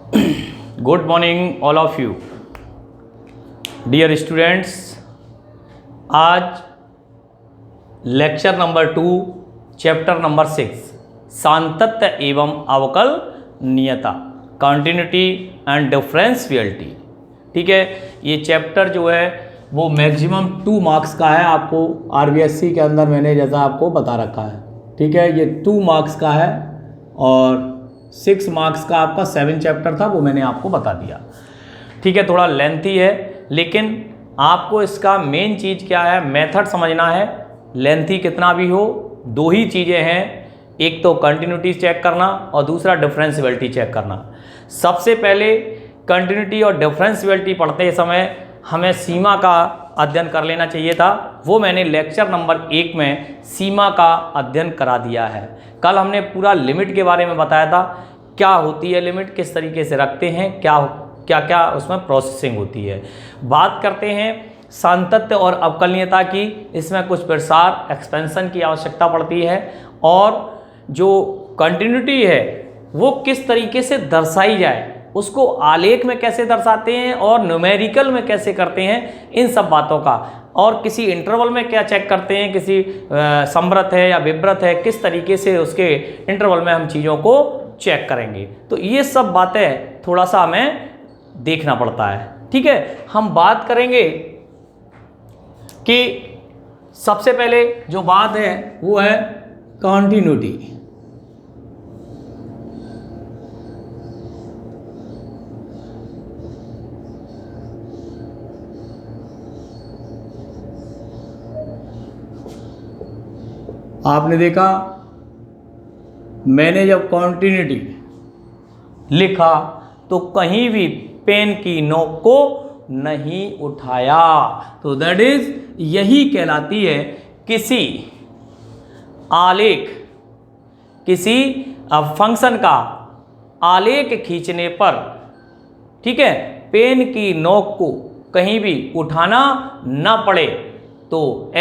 Good morning all of you dear students. आज lecture number 2 chapter number 6 सांतत्य एवं अवकलनीयता, कंटिन्यूटी एंड डिफरेंशियलिटी। ठीक है, ये चैप्टर जो है वो मैक्सिमम 2 मार्क्स का है। आपको आरबीएससी के अंदर मैंने जैसा आपको बता रखा है, ठीक है, ये 2 मार्क्स का है और 6 मार्क्स का आपका 7 चैप्टर था, वो मैंने आपको बता दिया। ठीक है, थोड़ा लेंथी है, लेकिन आपको इसका मेन चीज़ क्या है, मेथड समझना है। लेंथी कितना भी हो, 2 ही चीज़ें हैं, एक तो कंटिन्यूटी चेक करना और दूसरा डिफरेंशियलिटी चेक करना। सबसे पहले कंटिन्यूटी और डिफरेंशियलिटी पढ़ते समय हमें सीमा का अध्ययन कर लेना चाहिए था। वो मैंने लेक्चर नंबर 1 में सीमा का अध्ययन करा दिया है। कल हमने पूरा लिमिट के बारे में बताया था, क्या होती है लिमिट, किस तरीके से रखते हैं, क्या क्या उसमें प्रोसेसिंग होती है। बात करते हैं सांतत्य और अवकलनीयता की। इसमें कुछ प्रसार एक्सपेंशन की आवश्यकता पड़ती है और जो कंटिन्यूटी है वो किस तरीके से दर्शाई जाए, उसको आलेख में कैसे दर्शाते हैं और न्यूमेरिकल में कैसे करते हैं, इन सब बातों का। और किसी इंटरवल में क्या चेक करते हैं, किसी समृत है या विव्रत है, किस तरीके से उसके इंटरवल में हम चीज़ों को चेक करेंगे। तो ये सब बातें थोड़ा सा हमें देखना पड़ता है। ठीक है, हम बात करेंगे कि सबसे पहले जो बात है वो है कंटिन्यूटी। आपने देखा, मैंने जब कंटिन्यूटी लिखा तो कहीं भी पेन की नोक को नहीं उठाया, तो दैट इज यही कहलाती है किसी आलेख, किसी फंक्शन का आलेख खींचने पर, ठीक है, पेन की नोक को कहीं भी उठाना ना पड़े, तो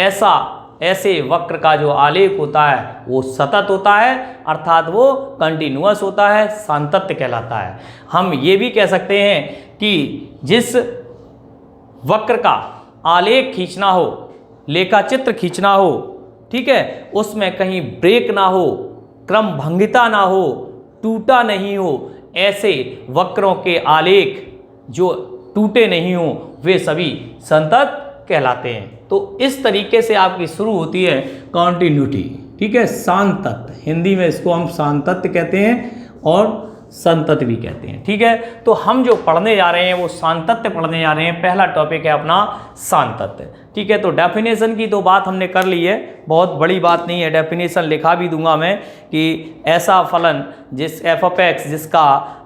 ऐसे वक्र का जो आलेख होता है वो सतत होता है, अर्थात वो कंटिन्यूअस होता है, सांतत्य कहलाता है। हम ये भी कह सकते हैं कि जिस वक्र का आलेख खींचना हो, लेखा चित्र खींचना हो, ठीक है, उसमें कहीं ब्रेक ना हो, क्रम भंगिता ना हो, टूटा नहीं हो, ऐसे वक्रों के आलेख जो टूटे नहीं हो वे सभी संतत कहलाते हैं। तो इस तरीके से आपकी शुरू होती है कंटिन्यूटी। ठीक है, सांतत्य, हिंदी में इसको हम सांतत्य कहते हैं और संतत्य भी कहते हैं। ठीक है, तो हम जो पढ़ने जा रहे हैं वो सांतत्य पढ़ने जा रहे हैं। पहला टॉपिक है अपना सांतत्य। ठीक है, तो डेफिनेशन की तो बात हमने कर ली है, बहुत बड़ी बात नहीं है, डेफिनेशन लिखा भी दूंगा मैं कि ऐसा फलन जिस एफ ऑफ एक्स जिसका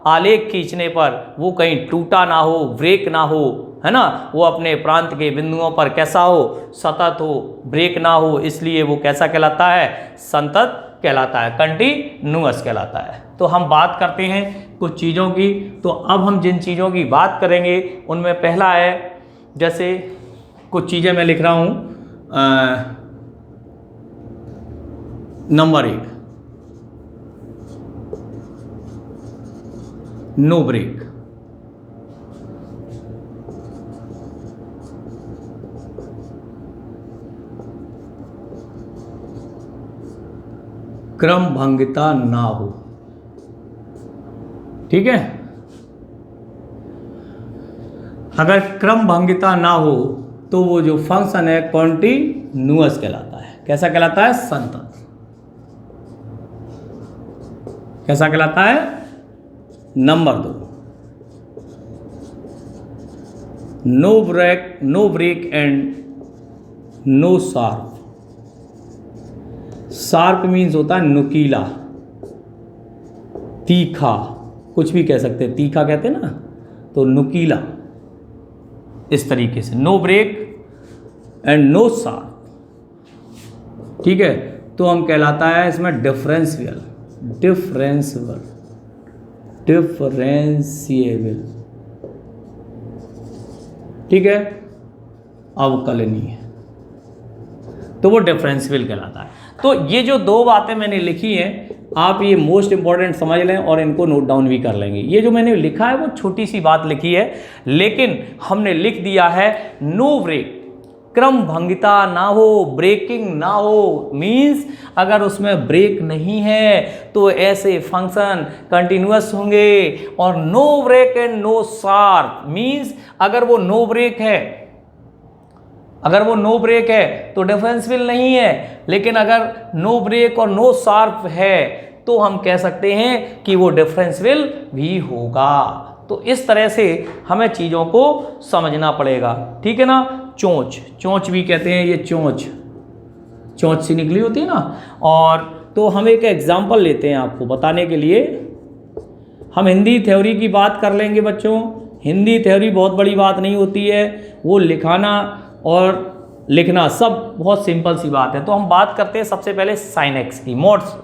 आलेख खींचने पर वो कहीं टूटा ना हो, ब्रेक ना हो, है ना, वो अपने प्रांत के बिंदुओं पर कैसा हो, सतत हो, ब्रेक ना हो, इसलिए वो कैसा कहलाता है, संतत कहलाता है, कंटिन्यूअस कहलाता है। तो हम बात करते हैं कुछ चीज़ों की। तो अब हम जिन चीज़ों की बात करेंगे उनमें पहला है, जैसे कुछ चीज़ें मैं लिख रहा हूँ, नंबर 1 नो ब्रेक। क्रम भंगिता ना हो। ठीक है, अगर क्रम भंगिता ना हो तो वो जो फंक्शन है कंटिन्यूअस कहलाता है। कैसा कहलाता है, संतत। कैसा कहलाता है, number 2 no break and no sharp. Sharp means होता है नुकीला, तीखा, कुछ भी कह सकते हैं, तीखा कहते हैं ना, तो नुकीला, इस तरीके से no break and no sharp. ठीक है, तो हम कहलाता है इसमें डिफरेंशियबल। ठीक है, अवकलनीय, तो वो डिफरेंशियल कहलाता है। तो ये जो 2 बातें मैंने लिखी हैं आप ये मोस्ट इंपॉर्टेंट समझ लें और इनको नोट डाउन भी कर लेंगे। ये जो मैंने लिखा है वो छोटी सी बात लिखी है, लेकिन हमने लिख दिया है नो ब्रेक, क्रम भंगिता ना हो, ब्रेकिंग ना हो, मीन्स अगर उसमें ब्रेक नहीं है तो ऐसे फंक्शन कंटिन्यूअस होंगे। और no break and no sharp means अगर वो नो ब्रेक है, अगर वो नो ब्रेक है तो डिफरेंशियल नहीं है, लेकिन अगर नो ब्रेक और नो शार्प है तो हम कह सकते हैं कि वो डिफरेंशियल भी होगा। तो इस तरह से हमें चीज़ों को समझना पड़ेगा, ठीक है ना। चोंच, चोंच भी कहते हैं, ये चोंच, चोंच से निकली होती है ना। और तो हम एक एग्जाम्पल लेते हैं आपको बताने के लिए। हम हिंदी थ्योरी की बात कर लेंगे बच्चों। हिंदी थ्योरी बहुत बड़ी बात नहीं होती है, वो लिखाना और लिखना सब बहुत सिंपल सी बात है। तो हम बात करते हैं सबसे पहले साइन एक्स की,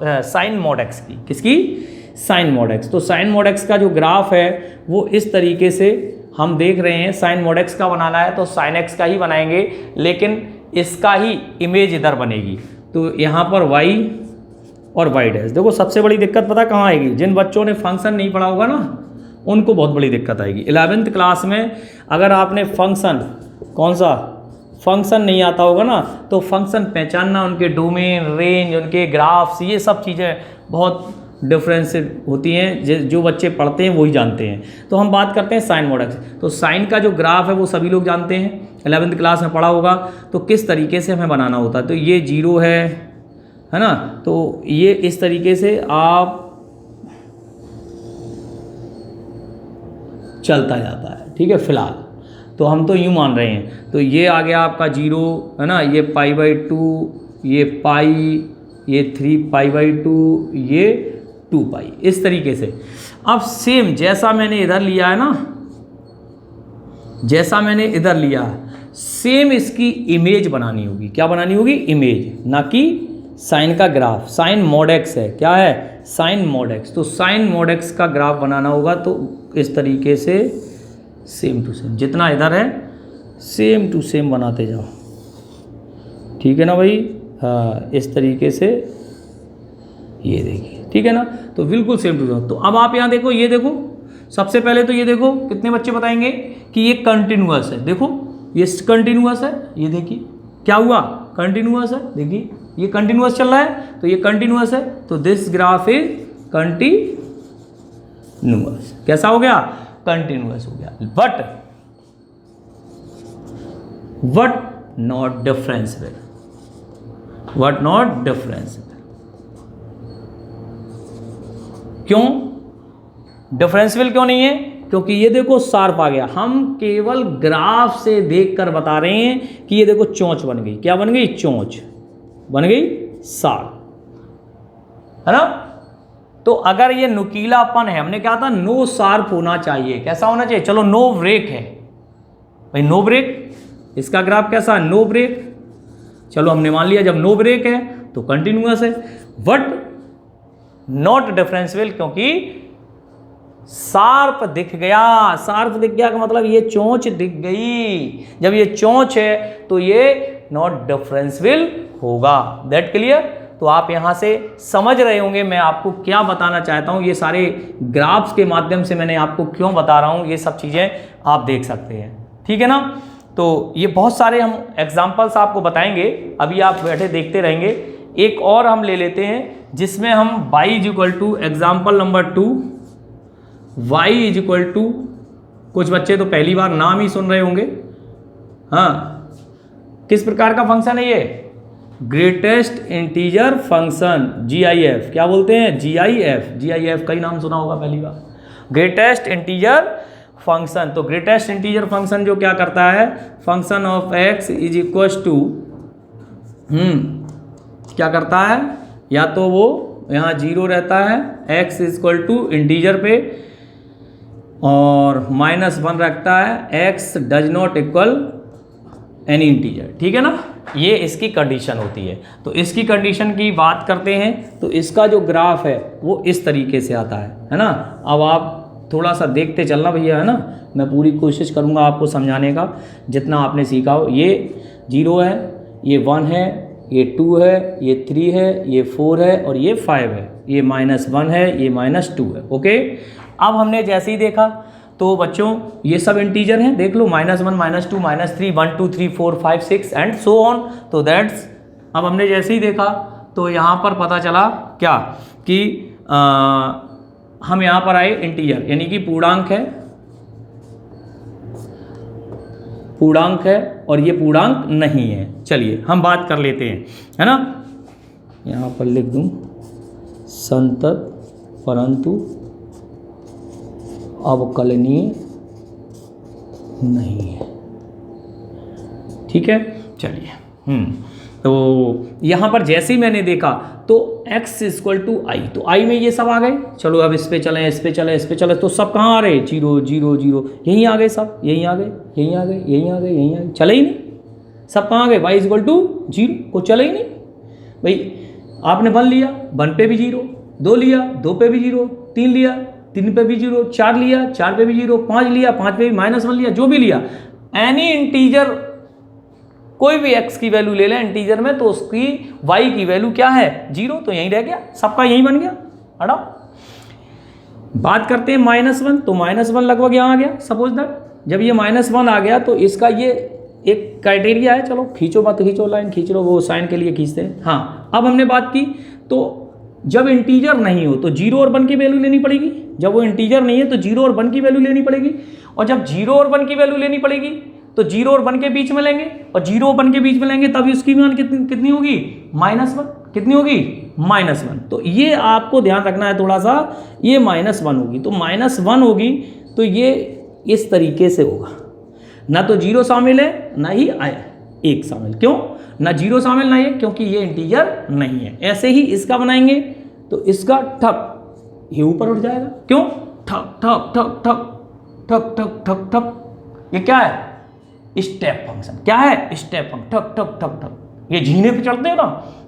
साइन मॉड एक्स की। किसकी? Sine mod x. तो साइन मॉड एक्स का जो ग्राफ है वो इस तरीके से हम देख रहे हैं। साइन मॉड एक्स का बनाना है तो साइन एक्स का ही बनाएंगे, लेकिन इसका ही इमेज इधर बनेगी। तो यहाँ पर y और y डैश। देखो सबसे बड़ी दिक्कत पता कहाँ आएगी? जिन बच्चों ने फंक्शन नहीं पढ़ा होगा ना उनको बहुत बड़ी दिक्कत आएगी। 11th क्लास में अगर आपने फंक्शन, कौन सा फंक्शन नहीं आता होगा ना, तो फंक्शन पहचानना, उनके डोमेन, रेंज, उनके ग्राफ्स, ये सब चीज़ें बहुत डिफरेंस होती हैं। जो बच्चे पढ़ते हैं वही जानते हैं। तो हम बात करते हैं साइन मॉड एक्स। तो साइन का जो ग्राफ है वो सभी लोग जानते हैं, 11th क्लास में पढ़ा होगा। तो किस तरीके से हमें बनाना होता है, तो ये 0 है ना। तो ये इस तरीके से आप चलता जाता है, ठीक है। फिलहाल तो हम तो यूँ मान रहे हैं। तो ये आ गया आपका 0 है ना, ये π/2, ये पाई, ये 3π/2, ये 2π, इस तरीके से। अब सेम जैसा मैंने इधर लिया है ना, जैसा मैंने इधर लिया है, सेम इसकी इमेज बनानी होगी। क्या बनानी होगी? इमेज, ना कि साइन का ग्राफ। साइन मॉड एक्स है, क्या है? Sine mod x. तो साइन मॉड एक्स का ग्राफ बनाना होगा तो इस तरीके से सेम टू सेम, जितना इधर है सेम टू सेम बनाते जाओ, ठीक है ना भाई। हाँ, इस तरीके से ये देखिए, ठीक है ना। तो बिल्कुल सेम टू सेम। तो अब आप यहाँ देखो, ये देखो, सबसे पहले तो ये देखो, कितने बच्चे बताएंगे कि ये कंटिन्यूअस है। देखो ये कंटिन्यूअस है, ये देखिए क्या हुआ, कंटिन्यूअस है। देखिए ये कंटिन्यूअस चल रहा है, तो ये कंटिन्यूअस है, तो दिस ग्राफ इज कंटिन्यूअस। कैसा हो गया? कंटिन्यूअस हो गया। But not differential, but not differential. क्यों डिफरेंशियल क्यों नहीं है? क्योंकि ये देखो शार्प आ गया। हम केवल ग्राफ से देखकर बता रहे हैं कि ये देखो चोंच बन गई। क्या बन गई? चोंच बन गई, शार्प, है ना। तो अगर ये नुकीलापन है, हमने क्या था, नो शार्प होना चाहिए। कैसा होना चाहिए? चलो नो ब्रेक है भाई, नो ब्रेक, इसका ग्राफ कैसा है? No break. चलो हमने मान लिया जब नो ब्रेक है तो कंटिन्यूअस है, बट नॉट डिफरेंशियल, क्योंकि शार्प दिख गया। शार्प दिख गया का मतलब ये चोंच दिख गई। जब ये चोंच है तो ये नॉट डिफरेंशियल होगा। That clear? तो आप यहाँ से समझ रहे होंगे मैं आपको क्या बताना चाहता हूँ। ये सारे ग्राफ्स के माध्यम से मैंने आपको क्यों बता रहा हूँ, ये सब चीज़ें आप देख सकते हैं, ठीक है ना। तो ये बहुत सारे हम एग्जाम्पल्स आपको बताएंगे, अभी आप बैठे देखते रहेंगे। एक और हम ले लेते हैं जिसमें हम y is equal to example number 2, y is equal to, कुछ बच्चे तो पहली बार नाम ही सुन रहे होंगे। हाँ, किस प्रकार का फंक्शन है ये? Greatest integer function, GIF। क्या बोलते हैं? GIF का ही नाम सुना होगा पहली बार, ग्रेटेस्ट इंटीजर फंक्शन। तो ग्रेटेस्ट इंटीजर फंक्शन जो क्या करता है, function of x is equal to, क्या करता है, या तो वो यहाँ 0 रहता है, x is equal to integer पे, और -1 रखता है, x does not equal any integer, ठीक है ना। ये इसकी कंडीशन होती है। तो इसकी कंडीशन की बात करते हैं तो इसका जो ग्राफ है वो इस तरीके से आता है ना। अब आप थोड़ा सा देखते चलना भैया, है ना। मैं पूरी कोशिश करूँगा आपको समझाने का जितना आपने सीखा हो। ये 0 है, ये 1 है, ये 2 है, ये 3 है, ये 4 है और ये 5 है, ये -1 है, ये -2 है। ओके, अब हमने जैसे ही देखा तो बच्चों ये सब इंटीजर हैं, देख लो -1 -2 -3 1 2 3 4 5 6 एंड सो ऑन। तो दैट्स, अब हमने जैसे ही देखा तो यहाँ पर पता चला क्या कि हम यहाँ पर आए इंटीजर यानी कि पूर्णांक है, पूर्णांक है और ये पूर्णांक नहीं है। चलिए हम बात कर लेते हैं, है ना। यहाँ पर लिख दूँ संतत परंतु अवकलनीय नहीं है, ठीक है। चलिए तो यहाँ पर जैसे ही मैंने देखा तो x = i, तो i में ये सब आ गए। चलो अब इस पे चलें, इस पे चलें, इस पे चलें, तो सब कहाँ आ रहे? 0 0 0 यहीं आ गए सब, यहीं आ गए, यहीं आ गए, यहीं आ गए, यहीं आ गए, चले ही नहीं। सब कहाँ आ गए? y = 0 को चले ही नहीं भाई। आपने 1 लिया, 1 पे भी 0, 2 लिया, 2 पे भी 0, 3 लिया, 3 पे भी 0, 4 लिया, 4 पे भी 0, 5 लिया, 5 पे भी -1 लिया, जो भी लिया, एनी इंटीजर कोई भी x की वैल्यू ले लें इंटीजर में तो उसकी y की वैल्यू क्या है? 0, तो यहीं रह गया, सबका यहीं बन गया। हटाओ। बात करते हैं -1, तो -1 लगभग यहाँ आ गया। सपोज दैट जब ये -1 आ गया तो इसका ये एक क्राइटेरिया है, चलो खींचो मत खींचो, लाइन खींच लो, वो साइन के लिए खींचते हैं। हाँ, अब हमने बात की तो जब इंटीजर नहीं हो तो 0 और 1 की वैल्यू लेनी पड़ेगी। जब वो इंटीजर नहीं है तो 0 और 1 की वैल्यू लेनी पड़ेगी, और जब 0 और 1 की वैल्यू लेनी पड़ेगी तो 0 और 1 के बीच में लेंगे, और 0 और 1 के बीच में लेंगे तभी उसकी मान कितनी होगी? -1। कितनी होगी? -1। तो ये आपको ध्यान रखना है थोड़ा सा, ये -1 होगी, तो -1 होगी तो ये इस तरीके से होगा, ना तो 0 शामिल है ना ही 1 शामिल। क्यों ना 0 शामिल ना 1? क्योंकि ये इंटीजर नहीं है। ऐसे ही इसका बनाएंगे तो इसका ठक ये ऊपर उठ जाएगा। क्यों? ठक ठक ठक ठक ठक ठक ठक ठक, ये क्या है? Step function. क्या है? Step function. ठक ठक ठक ठक, ये जीने पे चढ़ते हो ना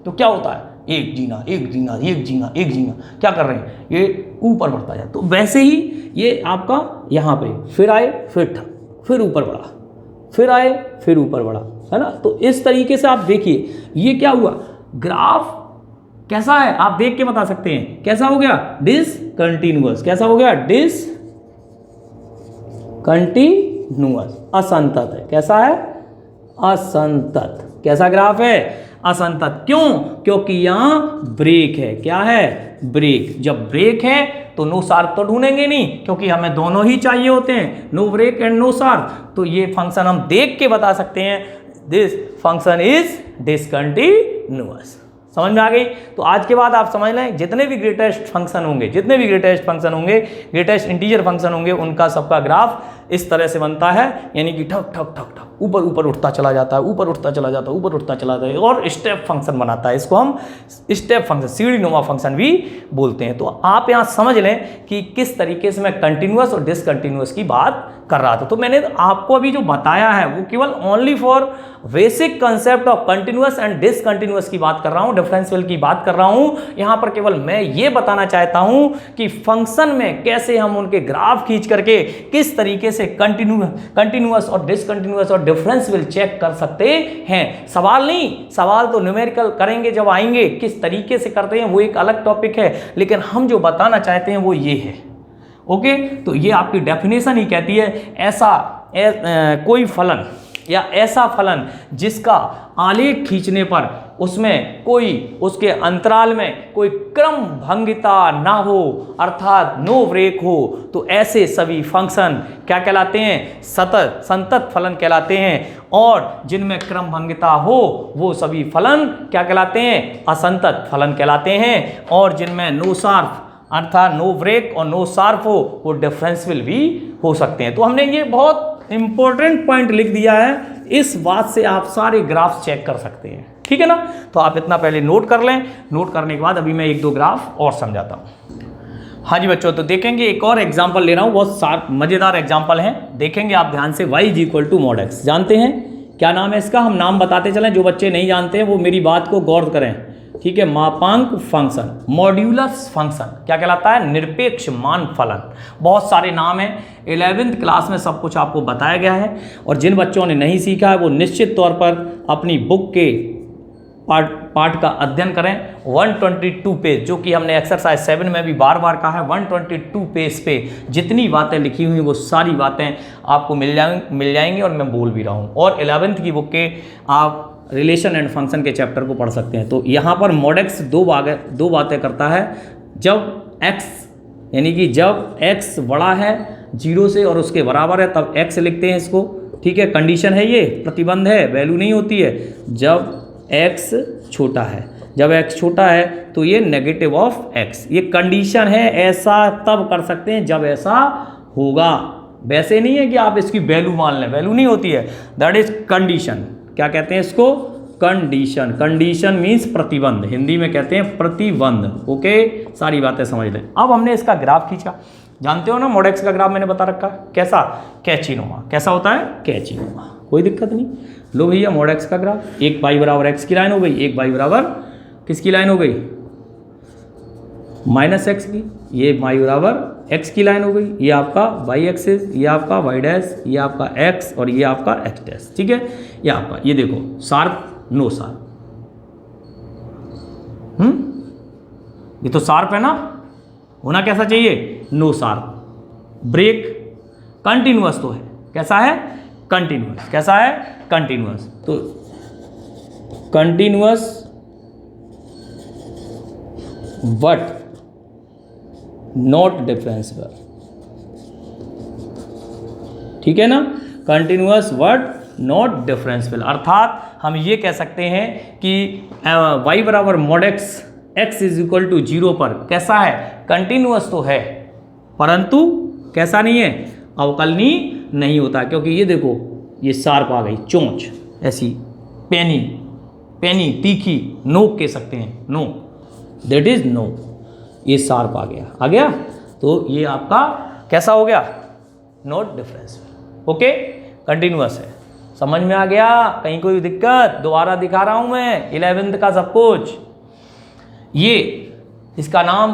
तो क्या होता है? एक जीना, एक जीना, एक जीना, एक जीना, क्या कर रहे हैं? ये ऊपर बढ़ता जाए। तो वैसे ही ये आपका यहाँ पे फिर आए, फिर ठक, फिर ऊपर बढ़ा, फिर आए, फिर ऊपर बढ़ा, है ना। तो इस तरीके से आप देखिए ये क्या हुआ, ग्राफ कैसा है आप देख के बता सकते हैं। कैसा हो गया? डिसकंटिन्यूअस। कैसा हो गया? डिसकंटिन्यूअस, असंतत है। कैसा है? असंतत। कैसा ग्राफ है? असंतत। क्यों? क्योंकि यहां ब्रेक है। क्या है? ब्रेक। जब ब्रेक है तो नो शार्प तो ढूंढेंगे नहीं, क्योंकि हमें दोनों ही चाहिए होते हैं, no break and no sharp. तो ये फंक्शन हम देख के बता सकते हैं, दिस फंक्शन इज डिसकंटिन्यूअस। समझ में आ गई? तो आज के बाद आप समझ लें, जितने भी ग्रेटेस्ट फंक्शन होंगे, ग्रेटेस्ट इंटीजर फंक्शन होंगे, उनका सबका ग्राफ इस तरह से बनता है, यानी कि ठक ठक ठक ठक ऊपर ऊपर उठता चला जाता है, ऊपर उठता चला जाता है, ऊपर उठता चला जाता है, और स्टेप फंक्शन बनाता है। इसको हम स्टेप फंक्शन, सीढ़ी नुमा फंक्शन भी बोलते हैं। तो आप यहाँ समझ लें कि किस तरीके से मैं कंटिन्यूअस और डिसकंटिन्यूअस की बात कर रहा था। तो मैंने आपको अभी जो बताया है वो केवल only for basic concept of continuous and discontinuous की बात कर रहा हूँ, डिफरेंशियल की बात कर रहा हूँ। यहाँ पर केवल मैं ये बताना चाहता हूँ कि फंक्शन में कैसे हम उनके ग्राफ खींच करके किस तरीके से कंटिन्यूअस और डिसकंटिन्यूअस और डिफरेंशियल चेक कर सकते हैं। सवाल नहीं, सवाल तो न्यूमेरिकल करेंगे जब आएंगे, किस तरीके से करते हैं वो एक अलग टॉपिक है, लेकिन हम जो बताना चाहते हैं वो ये है। ओके, तो ये आपकी डेफिनेशन ही कहती है ऐसा कोई फलन या ऐसा फलन जिसका आलेख खींचने पर उसमें कोई उसके अंतराल में कोई क्रम भंगिता ना हो, अर्थात नो ब्रेक हो, तो ऐसे सभी फंक्शन क्या कहलाते हैं? संतत फलन कहलाते हैं। और जिनमें क्रम भंगिता हो वो सभी फलन क्या कहलाते हैं? असंतत फलन कहलाते हैं। और जिनमें नो शार्प अर्थात नो ब्रेक और नो शार्प हो वो डिफरेंशियल भी हो सकते हैं। तो हमने ये बहुत इंपॉर्टेंट पॉइंट लिख दिया है, इस बात से आप सारे ग्राफ चेक कर सकते हैं, ठीक है ना। तो आप इतना पहले नोट कर लें, नोट करने के बाद अभी मैं एक दो ग्राफ और समझाता हूँ। हाँ जी बच्चों, तो देखेंगे एक और एग्जाम्पल ले रहा हूँ, बहुत मजेदार एग्जाम्पल है, देखेंगे आप ध्यान से। y = mod x, जानते हैं क्या नाम है इसका? हम नाम बताते चलें, जो बच्चे नहीं जानते हैं वो मेरी बात को गौर करें, ठीक है। मापांक फंक्शन, मॉड्यूलस फंक्शन क्या कहलाता है? निरपेक्ष मान फलन। बहुत सारे नाम हैं, 11वीं क्लास में सब कुछ आपको बताया गया है, और जिन बच्चों ने नहीं सीखा है वो निश्चित तौर पर अपनी बुक के पार्ट का अध्ययन करें 122 पेज, जो कि हमने एक्सरसाइज 7 में भी बार बार कहा है, 122 पेज पे जितनी बातें लिखी हुई वो सारी बातें आपको मिल जाएंगी और मैं बोल भी रहा हूँ। और 11th की बुक के आप रिलेशन एंड फंक्शन के चैप्टर को पढ़ सकते हैं। तो यहाँ पर मॉडेक्स दो बातें करता है। जब x यानी कि जब x बड़ा है 0 से और उसके बराबर है तब x लिखते हैं इसको, ठीक है। कंडीशन है, ये प्रतिबंध है, वैल्यू नहीं होती है। जब x छोटा है, जब x छोटा है तो ये नेगेटिव ऑफ x, ये कंडीशन है। ऐसा तब कर सकते हैं जब ऐसा होगा, वैसे नहीं है कि आप इसकी वैल्यू मान लें, वैल्यू नहीं होती है। That is condition. क्या कहते हैं इसको? कंडीशन। कंडीशन मीन्स प्रतिबंध, हिंदी में कहते हैं प्रतिबंध। ओके, सारी बातें समझ लें। अब हमने इसका ग्राफ खींचा, जानते हो ना मॉडेक्स का ग्राफ मैंने बता रखा, कैसा? कैचीनुमा। कैसा होता है? कैचीनुमा। कोई दिक्कत नहीं। लो भैया मॉडेक्स का ग्राफ, एक y बराबर एक्स की लाइन हो गई, एक y बराबर किसकी लाइन हो गई? -x की। ये y बराबर x की लाइन हो गई, ये आपका y एक्सिस, ये आपका y डैश, ये आपका x और ये आपका x डैश, ठीक है। ये आपका, ये देखो शार्प नो शार्प, ये तो शार्प है ना, होना कैसा चाहिए? No sharp. ब्रेक कंटिन्यूअस तो है, कैसा है? कंटिन्यूअस। कैसा है? कंटिन्यूअस। तो कंटिन्यूअस बट नॉट डिफरेंशियल, ठीक है ना। कंटिन्यूअस बट नॉट डिफरेंशियल, अर्थात हम ये कह सकते हैं कि y बराबर mod x is equal to 0 पर कैसा है? कंटिन्यूअस तो है, परंतु कैसा नहीं है? अवकलनीय नहीं होता। क्योंकि ये देखो, ये शार्प आ गई, चोंच ऐसी, पेनी, पेनी तीखी, नोक कह सकते हैं, नो, दैट इज नो। ये शार्प आ गया, आ गया, तो ये आपका कैसा हो गया? Not differential. ओके, कंटिन्यूअस है। समझ में आ गया? कहीं कोई दिक्कत? दोबारा दिखा रहा हूं मैं 11th का सब कुछ। ये इसका नाम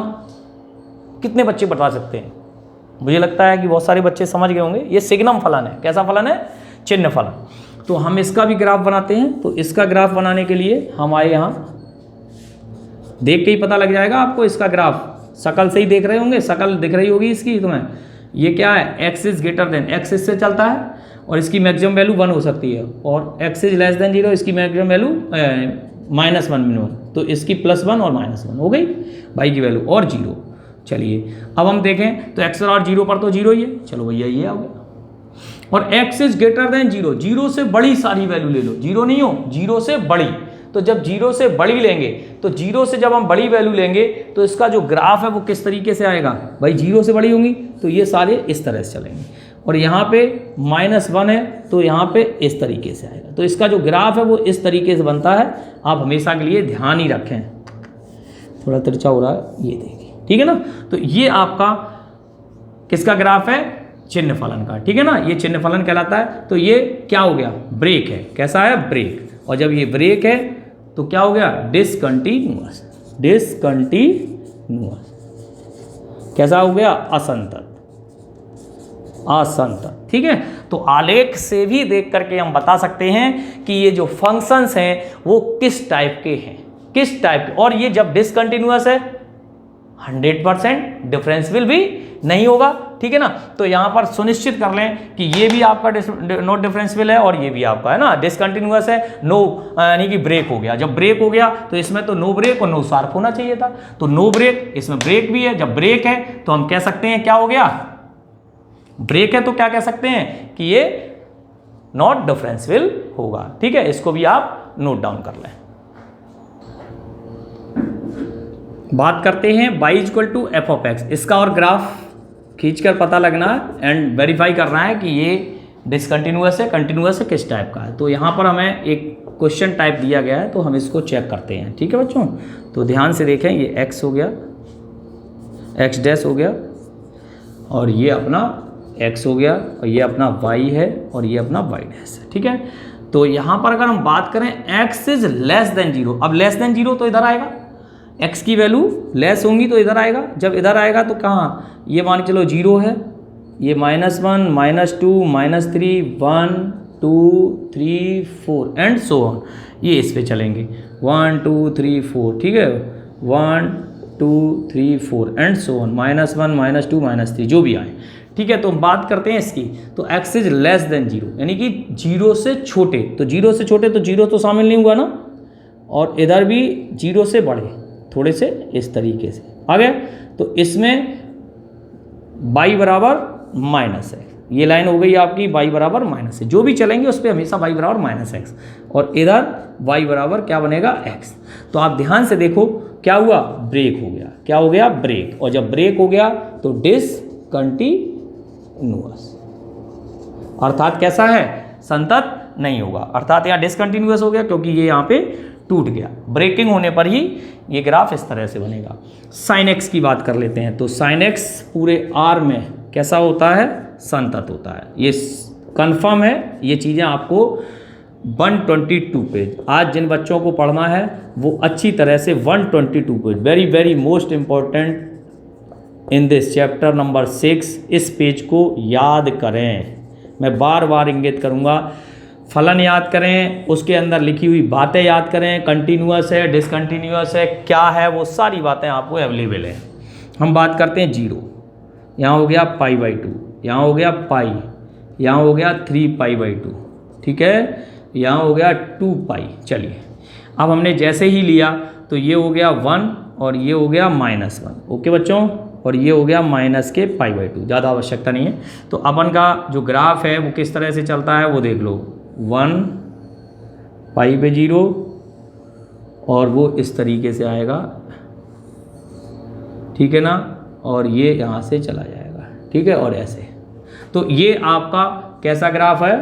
कितने बच्चे बता सकते हैं? मुझे लगता है कि बहुत सारे बच्चे समझ गए होंगे। ये सिग्नम फलन है। कैसा फलन है? चिन्ह फलन। तो हम इसका भी ग्राफ बनाते हैं। तो इसका ग्राफ बनाने के लिए हम आए यहाँ, देख के ही पता लग जाएगा आपको इसका ग्राफ, शकल से ही देख रहे होंगे, शकल दिख रही होगी इसकी तुम्हें। ये क्या है? x is greater than, x इससे चलता है और इसकी मैक्सिमम वैल्यू 1 हो सकती है, और x इज लेस देन 0, इसकी मैक्सिमम वैल्यू -1 मिनिमम, तो इसकी +1 और -1 हो गई y की वैल्यू, और 0। चलिए अब हम देखें तो x और 0 पर तो 0 ही है, चलो भैया ये आ गया। और x इज ग्रेटर देन 0, 0 से बड़ी सारी वैल्यू ले लो, 0 नहीं हो, 0 से बड़ी। तो जब 0 से बड़ी लेंगे, तो 0 से जब हम बड़ी वैल्यू लेंगे तो इसका जो ग्राफ है वो किस तरीके से आएगा? भाई 0 से बड़ी होंगी तो ये सारे इस तरह से चलेंगे, और यहाँ पे -1 है तो यहाँ पे इस तरीके से आएगा। तो इसका जो ग्राफ है वो इस तरीके से बनता है। आप हमेशा के लिए ध्यान ही रखें, थोड़ा तिरछा हो रहा है, ये देखिए, ठीक है ना। तो ये आपका किसका ग्राफ है? चिन्ह फलन का, ठीक है ना। ये चिन्ह फलन कहलाता है। तो ये क्या हो गया? ब्रेक है। कैसा है? ब्रेक। और जब ये ब्रेक है तो क्या हो गया? डिसकंटिन्यूअस। डिसकंटिन्यूअस कैसा हो गया? असंतत। असंतत, ठीक है। तो आलेख से भी देख करके हम बता सकते हैं कि ये जो फंक्शंस हैं वो किस टाइप के हैं, किस टाइप के। और ये जब डिसकंटिन्यूअस है 100% डिफरेंशियल भी नहीं होगा, ठीक है ना। तो यहाँ पर सुनिश्चित कर लें कि ये भी आपका नॉट डिफरेंशियल है और ये भी आपका है ना डिसकंटिन्यूअस है। नो यानी कि ब्रेक हो गया। जब ब्रेक हो गया तो इसमें तो नो ब्रेक और नो शार्प होना चाहिए था, तो नो ब्रेक, इसमें ब्रेक भी है। जब ब्रेक है तो हम कह सकते हैं क्या हो गया? ब्रेक है तो क्या कह सकते हैं कि ये नॉट डिफरेंशियल होगा, ठीक है। इसको भी आप नोट डाउन कर लें। बात करते हैं y = f(x). इसका और ग्राफ खींचकर पता लगना एंड वेरीफाई करना है कि ये डिसकंटिन्यूअस है, कंटिन्यूअस है, किस टाइप का है। तो यहाँ पर हमें एक क्वेश्चन टाइप दिया गया है, तो हम इसको चेक करते हैं, ठीक है बच्चों। तो ध्यान से देखें, ये x हो गया, x डैश हो गया, और ये अपना x हो गया, और ये अपना y है, और ये अपना y डैश है, ठीक है। तो यहाँ पर अगर हम बात करें x इज लेस देन 0, अब लेस देन 0 तो इधर आएगा, x की वैल्यू लेस होंगी तो इधर आएगा। जब इधर आएगा तो कहाँ? ये मान के चलो 0 है, ये -1, -2, -3, 1, 2 3 4 एंड सो ऑन, ये इस पे चलेंगे 1 2 3 4, ठीक है, 1 2 3 4 एंड सो ऑन, -1 -2 -3 जो भी आए, ठीक है। तो हम बात करते हैं इसकी, तो x इज लेस देन 0 यानी कि 0 से छोटे, तो 0 से छोटे तो 0 तो शामिल नहीं हुआ ना, और इधर भी 0 से बड़े थोड़े से इस तरीके से आ गए। तो इसमें y बराबर माइनस है, ये लाइन हो गई आपकी y बराबर माइनस है, जो भी चलेंगे उस पर हमेशा y बराबर -x, और इधर y बराबर क्या बनेगा x। तो आप ध्यान से देखो क्या हुआ, ब्रेक हो गया, क्या हो गया, ब्रेक, और जब ब्रेक हो गया तो डिसकंटिन्यूअस, अर्थात कैसा है, संतत नहीं होगा, अर्थात यहाँ डिसकंटिन्यूअस हो गया क्योंकि ये यहाँ पे टूट गया। ब्रेकिंग होने पर ही ये ग्राफ इस तरह से बनेगा। साइन एक्स की बात कर लेते हैं, तो साइन एक्स पूरे आर में कैसा होता है, संतत होता है, ये कंफर्म है, ये चीज़ें आपको 122 पेज, आज जिन बच्चों को पढ़ना है वो अच्छी तरह से 122 page, very very most important in this chapter number 6, इस पेज को याद करें। मैं बार बार इंगित करूँगा, फलन याद करें, उसके अंदर लिखी हुई बातें याद करें, कंटिन्यूअस है, डिसकंटिन्यूअस है, क्या है, वो सारी बातें आपको अवेलेबल है। हम बात करते हैं 0, यहाँ हो गया π/2, यहाँ हो गया पाई, यहाँ हो गया 3π/2, ठीक है, यहाँ हो गया 2π। चलिए अब हमने जैसे ही लिया तो ये हो गया 1 और ये हो गया -1, ओके बच्चों, और ये हो गया माइनस के π/2, ज़्यादा आवश्यकता नहीं है। तो अपन का जो ग्राफ है वो किस तरह से चलता है वो देख लो, 1 π/0 और वो इस तरीके से आएगा, ठीक है ना, और ये यहाँ से चला जाएगा, ठीक है, और ऐसे। तो ये आपका कैसा ग्राफ है,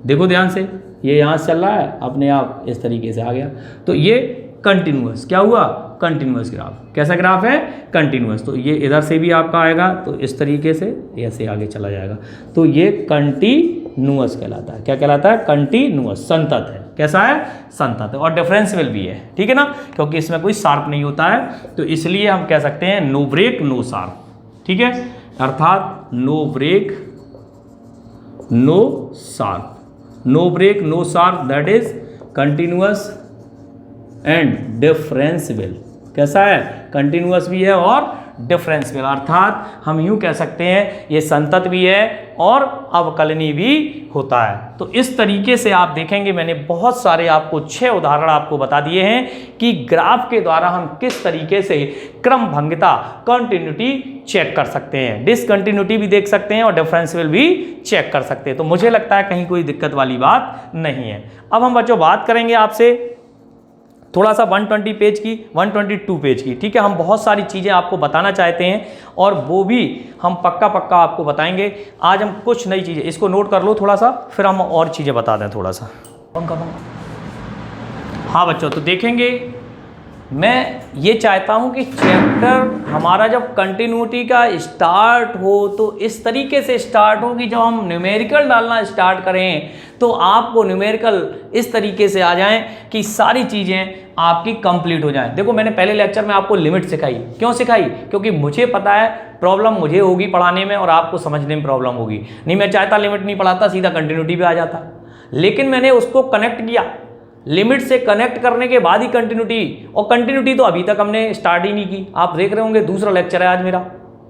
देखो ध्यान से, ये यहाँ से चल रहा है, अपने आप इस तरीके से आ गया, तो ये कंटिन्यूअस, क्या हुआ, कंटिन्यूअस ग्राफ, कैसा ग्राफ है, कंटिन्यूअस। तो ये इधर से भी आपका आएगा तो इस तरीके से ऐसे आगे चला जाएगा, तो ये कंटिन्यूअस कहलाता है, क्या कहलाता है, कंटिन्यूअस, संतत है, कैसा है, संतत है, और डिफरेंशियल भी है, ठीक है ना, क्योंकि इसमें कोई शार्प नहीं होता है, तो इसलिए हम कह सकते हैं नो ब्रेक नो शार्प, ठीक है, अर्थात no break no sharp, no break no sharp, that is continuous and differential, कैसा है, कंटिन्यूअस भी है और डिफरेंशियल, अर्थात हम यूं कह सकते हैं ये संतत भी है और अवकलनीय भी होता है। तो इस तरीके से आप देखेंगे, मैंने बहुत सारे आपको 6 उदाहरण आपको बता दिए हैं कि ग्राफ के द्वारा हम किस तरीके से क्रमभंगता, कंटिन्यूटी चेक कर सकते हैं, डिसकंटिन्यूटी भी देख सकते हैं और डिफरेंशियल भी चेक कर सकते हैं। तो मुझे लगता है कहीं कोई दिक्कत वाली बात नहीं है। अब हम बच्चों बात करेंगे आपसे थोड़ा सा 120 पेज की, 122 पेज की, ठीक है, हम बहुत सारी चीज़ें आपको बताना चाहते हैं और वो भी हम पक्का आपको बताएंगे। आज हम कुछ नई चीज़ें, इसको नोट कर लो थोड़ा सा, फिर हम और चीज़ें बता दें थोड़ा सा। हाँ बच्चों, तो देखेंगे, मैं ये चाहता हूँ कि चैप्टर हमारा जब कंटिन्यूटी का स्टार्ट हो तो इस तरीके से स्टार्ट हो कि जब हम न्यूमेरिकल डालना स्टार्ट करें तो आपको न्यूमेरिकल इस तरीके से आ जाएं कि सारी चीज़ें आपकी कंप्लीट हो जाएं। देखो मैंने पहले लेक्चर में आपको लिमिट सिखाई, क्यों सिखाई, क्योंकि मुझे पता है प्रॉब्लम मुझे होगी पढ़ाने में और आपको समझने में प्रॉब्लम होगी। नहीं मैं चाहता लिमिट नहीं पढ़ाता, सीधा कंटिन्यूटी पे आ जाता, लेकिन मैंने उसको कनेक्ट किया, लिमिट से कनेक्ट करने के बाद ही कंटिन्यूटी, और कंटिन्यूटी तो अभी तक हमने स्टार्ट ही नहीं की। आप देख रहे होंगे दूसरा लेक्चर है आज मेरा,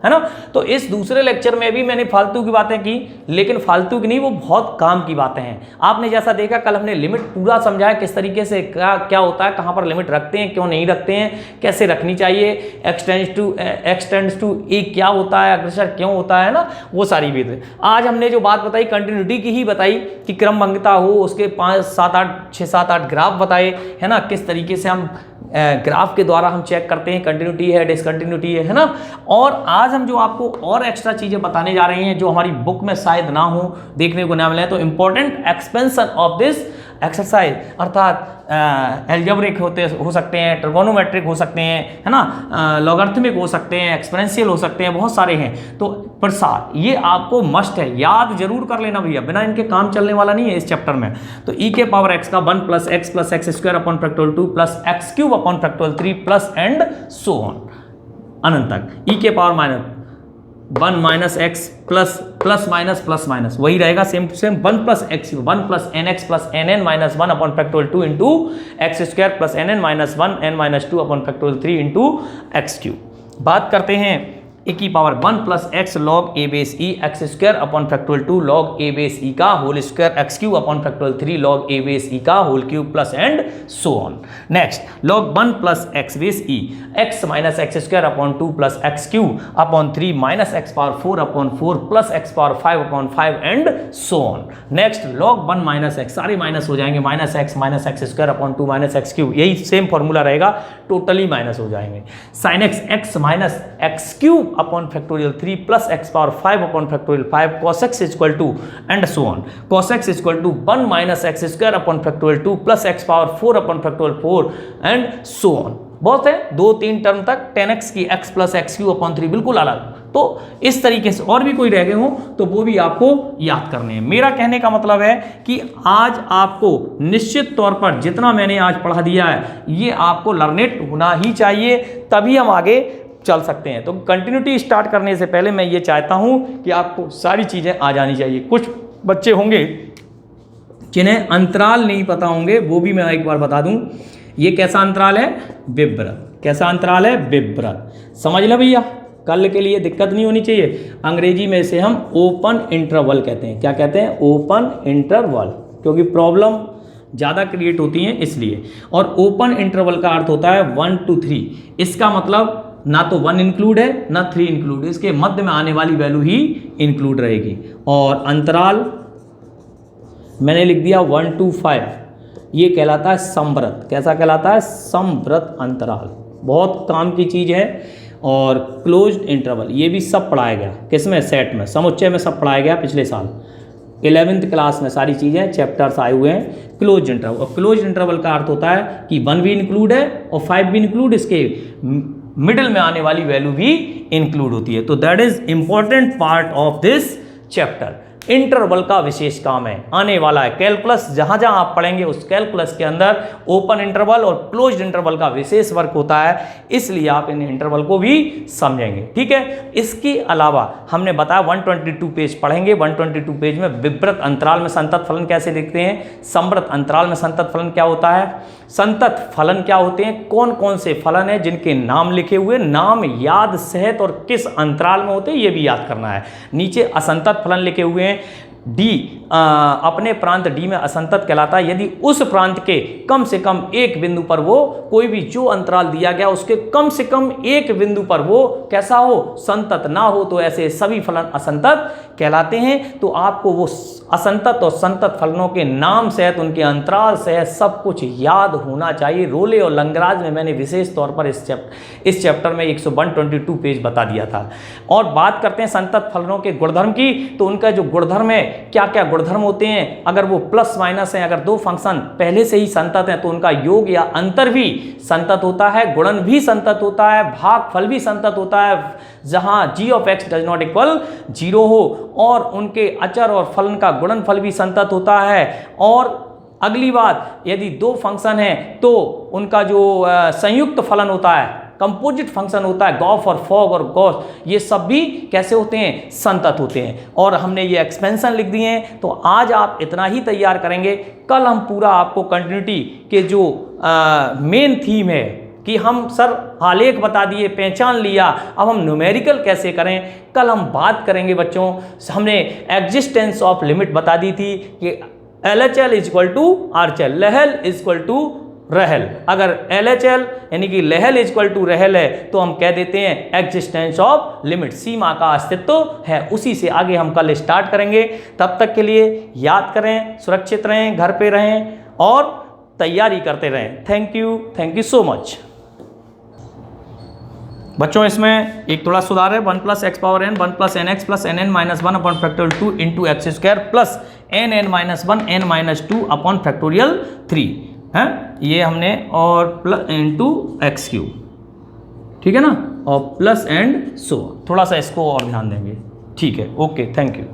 है ना। तो इस दूसरे लेक्चर में भी मैंने फालतू की बातें की, लेकिन फालतू की नहीं, वो बहुत काम की बातें हैं। आपने जैसा देखा कल हमने लिमिट पूरा समझाया, किस तरीके से क्या होता है, कहाँ पर लिमिट रखते हैं, क्यों नहीं रखते हैं, कैसे रखनी चाहिए, एक्सटेंड्स टू ए क्या होता है, अग्रसर क्यों होता है ना, वो सारी भी। आज हमने जो बात बताई कंटिन्यूटी की ही बताई कि क्रमभंगता हो, उसके 6-7-8 ग्राफ बताए, है ना, किस तरीके से हम ग्राफ के द्वारा हम चेक करते हैं कंटिन्यूटी है डिसकंटिन्यूटी है ना। और आज हम जो आपको और एक्स्ट्रा चीज़ें बताने जा रहे हैं जो हमारी बुक में शायद ना हो, देखने को ना मिले, तो important expansion of this exercise, अर्थात एल्जेब्रिक हो सकते हैं, ट्रिगोनोमेट्रिक हो सकते हैं, है ना, लॉगरिथमिक हो सकते हैं, एक्सपोनेंशियल हो सकते हैं, बहुत सारे हैं। तो प्रसार ये आपको मस्ट है, याद जरूर कर लेना भैया, बिना इनके काम चलने वाला नहीं है इस चैप्टर में। तो e के पावर x का 1 + x + x² upon factorial 2 + x³ upon factorial 3 plus and so on अनंत तक, e के power 1 minus x plus minus वही रहेगा same to same 1 plus x 1 plus n x plus n n minus 1 upon factorial 2 into x square plus n n minus 1 n minus 2 upon factorial 3 into x cube. बात करते हैं a की power 1 plus x log a base e x square upon factorial 2 log a base e का whole square x cube upon factorial 3 log a base e का whole cube plus and so on. Next log 1 plus x base e x minus x square upon 2 plus x cube upon 3 minus x power 4 upon 4 plus x power 5 upon 5 and so on. Next log 1 minus x, सारे minus हो जाएंगे, minus x square upon 2 minus x cube, यही same formula रहेगा, totally minus हो जाएंगे। Sine x minus x cube upon factorial 3 plus x power 5 upon factorial 5 cos x equal to and so on. cos x equal to 1 minus x square upon factorial 2 plus x power 4 upon factorial 4 and so on. बहुत है, 2-3 term तक 10x की x plus x Q upon 3 बिल्कुल अलग। तो इस तरीके से और भी कोई रह गए हो तो वो भी आपको याद करने हैं। मेरा कहने का मतलब है कि आज आपको निश्चित तौर पर जितना मैंने आज पढ़ा दिया है ये आपको लर्नेट होना ही चाहिए, तभी हम आगे चल सकते हैं। तो कंटिन्यूटी स्टार्ट करने से पहले मैं ये चाहता हूं कि आपको सारी चीज़ें आ जानी चाहिए। कुछ बच्चे होंगे जिन्हें अंतराल नहीं पता होंगे, वो भी मैं एक बार बता दूं। ये कैसा अंतराल है? विवृत। कैसा अंतराल है? विवृत। समझ लो भैया, कल के लिए दिक्कत नहीं होनी चाहिए। अंग्रेजी में इसे हम ओपन इंटरवल कहते हैं। क्या कहते हैं? ओपन इंटरवल, क्योंकि प्रॉब्लम ज़्यादा क्रिएट होती हैं इसलिए। और ओपन इंटरवल का अर्थ होता है 1 to 3। इसका मतलब ना तो 1 इंक्लूड है ना 3 इंक्लूड है, इसके मध्य में आने वाली वैल्यू ही इंक्लूड रहेगी। और अंतराल मैंने लिख दिया 1 to 5, ये कहलाता है समवृत्त। कैसा कहलाता है? समवृत्त अंतराल। बहुत काम की चीज़ है। और क्लोज्ड इंटरवल ये भी सब पढ़ाया गया, किसमें? सेट में, समुच्चय में सब पढ़ाया गया पिछले साल 11th क्लास में। सारी चीज़ें चैप्टर्स आए हुए हैं। क्लोज इंटरवल, और क्लोज इंटरवल का अर्थ होता है कि 1 भी इंक्लूड है और 5 भी इंक्लूड, इसके मिडिल में आने वाली वैल्यू भी इंक्लूड होती है। तो that is important part of this chapter. Interval का विशेष काम है, आने वाला है कैलकुलस, जहां जहां आप पढ़ेंगे उस कैलकुलस के अंदर ओपन इंटरवल और क्लोज्ड इंटरवल का विशेष वर्क होता है, इसलिए आप इन इंटरवल को भी समझेंगे। ठीक है, इसके अलावा हमने बताया 122 पेज पढ़ेंगे। 122 पेज में विवृत अंतराल में संतत फलन कैसे दिखते हैं, समवृत्त अंतराल में संतत फलन क्या होता है, संतत फलन क्या होते हैं, कौन कौन से फलन हैं जिनके नाम लिखे हुए, नाम याद सहित और किस अंतराल में होते हैं ये भी याद करना है। नीचे असंतत फलन लिखे हुए हैं। डी अपने प्रांत डी में असंतत कहलाता है यदि उस प्रांत के कम से कम एक बिंदु पर वो कोई भी जो अंतराल दिया गया उसके कम से कम एक बिंदु पर वो कैसा हो, संतत ना हो, तो ऐसे सभी फलन असंतत कहलाते हैं। तो आपको वो असंतत और संतत फलनों के नाम सहित उनके अंतराल सहित सब कुछ याद होना चाहिए। रोले और लंगराज में मैंने विशेष तौर पर इस चैप्टर में 122 पेज बता दिया था। और बात करते हैं संतत फलनों के गुणधर्म की, तो उनका जो गुणधर्म है, क्या क्या गुणधर्म होते हैं, अगर वो प्लस माइनस हैं, अगर दो फंक्शन पहले से ही संतत हैं तो उनका योग या अंतर भी संतत होता है, गुणन भी संतत होता है, भागफल भी संतत होता है जहां g of x does not equal 0 हो, और उनके अचर और फलन का गुणनफल भी संतत होता है। और अगली बात, यदि दो फंक्शन हैं तो उनका जो संयुक्त फलन होता है, कंपोजिट फंक्शन होता है, गॉफ और फॉग और गॉस, ये सब भी कैसे होते हैं, संतत होते हैं। और हमने ये एक्सपेंशन लिख दिए हैं। तो आज आप इतना ही तैयार करेंगे, कल हम पूरा आपको कंटिन्यूटी के जो मेन थीम है कि हम सर आलेख बता दिए, पहचान लिया, अब हम न्यूमेरिकल कैसे करें, कल हम बात करेंगे बच्चों। हमने एग्जिस्टेंस ऑफ लिमिट बता दी थी कि LHL इक्वल टू RHL, लहल इक्वल टू रहल। अगर LHL यानी कि लहल इक्वल टू रहल है तो हम कह देते हैं एग्जिस्टेंस ऑफ लिमिट, सीमा का अस्तित्व है। उसी से आगे हम कल स्टार्ट करेंगे। तब तक के लिए याद करें, सुरक्षित रहें, घर पे रहें और तैयारी करते रहें। Thank you so much. बच्चों इसमें एक थोड़ा सुधार है, 1 plus x power n 1 plus n x plus n n minus 1 upon factorial 2 into x square plus n n minus 1 n minus 2 upon factorial 3 है, ये हमने, और प्लस इंटू एक्स क्यूब, ठीक है ना, और प्लस एंड सो। थोड़ा सा इसको और ध्यान देंगे। ठीक है, ओके, थैंक यू।